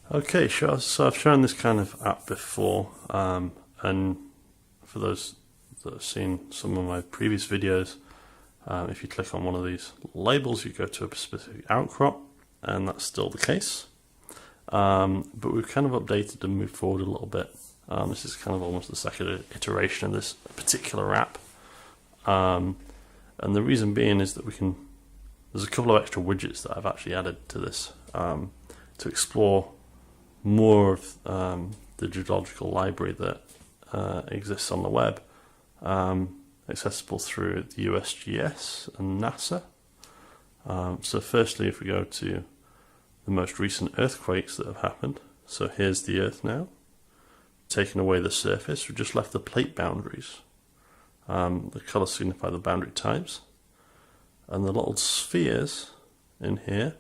Okay, sure. So I've shown this kind of app before, and for those that have seen some of my previous videos, if you click on one of these labels, you go to a specific outcrop, and that's still the case. But we've kind of updated and moved forward a little bit. This is kind of almost the second iteration of this particular app. And the reason being is that there's a couple of extra widgets that I've actually added to this to explore more of the geological library that exists on the web, accessible through the USGS and NASA. So firstly, if we go to the most recent earthquakes that have happened, so here's the Earth now, taking away the surface, we've just left the plate boundaries. The colours signify the boundary types, and the little spheres in here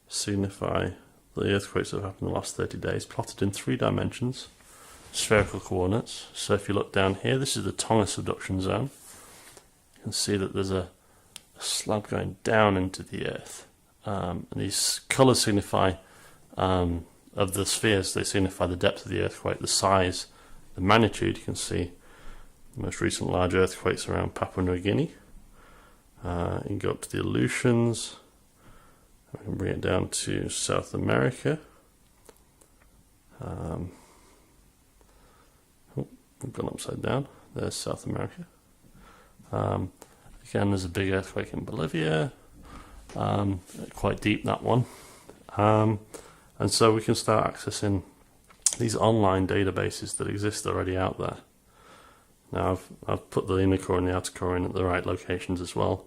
signify the earthquakes that have happened in the last 30 days, plotted in 3 dimensions, spherical coordinates. So if you look down here, this is the Tonga subduction zone. You can see that there's a slab going down into the Earth. And these colours signify, of the spheres, they signify the depth of the earthquake, the size, the magnitude. You can see the most recent large earthquakes around Papua New Guinea. You can go up to the Aleutians. We can bring it down to South America. We've gone upside down. There's South America. Again, there's a big earthquake in Bolivia. Quite deep, that one. And so we can start accessing these online databases that exist already out there. Now I've put the inner core and the outer core in at the right locations as well.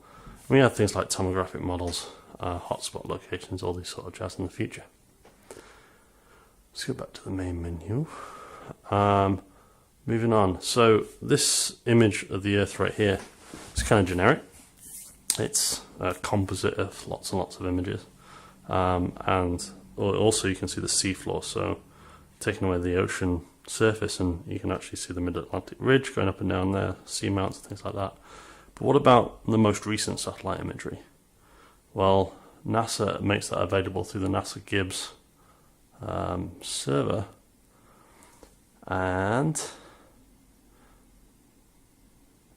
We have things like tomographic models, hotspot locations, all these sort of jazz in the future. Let's go back to the main menu. Moving on. So this image of the Earth right here is kind of generic. It's a composite of lots and lots of images. And also you can see the seafloor, so taking away the ocean surface, and you can actually see the mid-Atlantic ridge going up and down there, seamounts, things like that. But what about the most recent satellite imagery? Well, NASA makes that available through the NASA GIBS server, and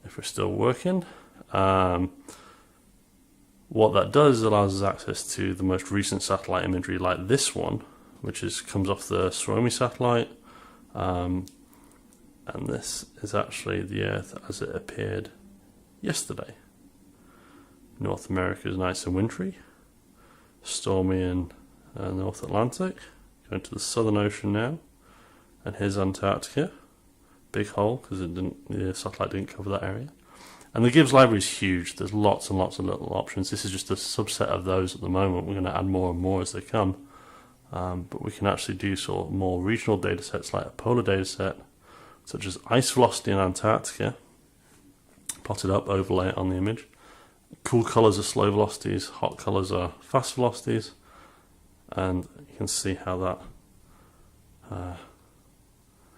if we're still working, what that does is allows us access to the most recent satellite imagery, like this one, which comes off the Suomi satellite, and this is actually the Earth as it appeared yesterday. North America is nice and wintry, stormy in North Atlantic, going to the Southern Ocean now, and here's Antarctica, big hole because the satellite didn't cover that area. And the GIBS library is huge. There's lots and lots of little options. This is just a subset of those at the moment. We're going to add more and more as they come. But we can actually do sort of more regional data sets, like a polar data set, such as ice velocity in Antarctica, plotted up, overlay it on the image. Cool colours are slow velocities, hot colours are fast velocities, and you can see how that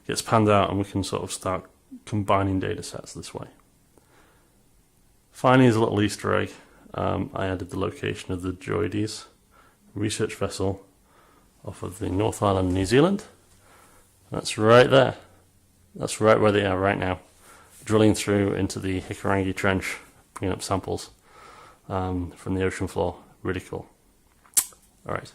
gets panned out, and we can sort of start combining data sets this way. Finally, as a little Easter egg, I added the location of the JOIDES research vessel off of the North Island, New Zealand. That's right there. That's right where they are right now, drilling through into the Hikurangi Trench, bringing up samples from the ocean floor. Really cool. All right.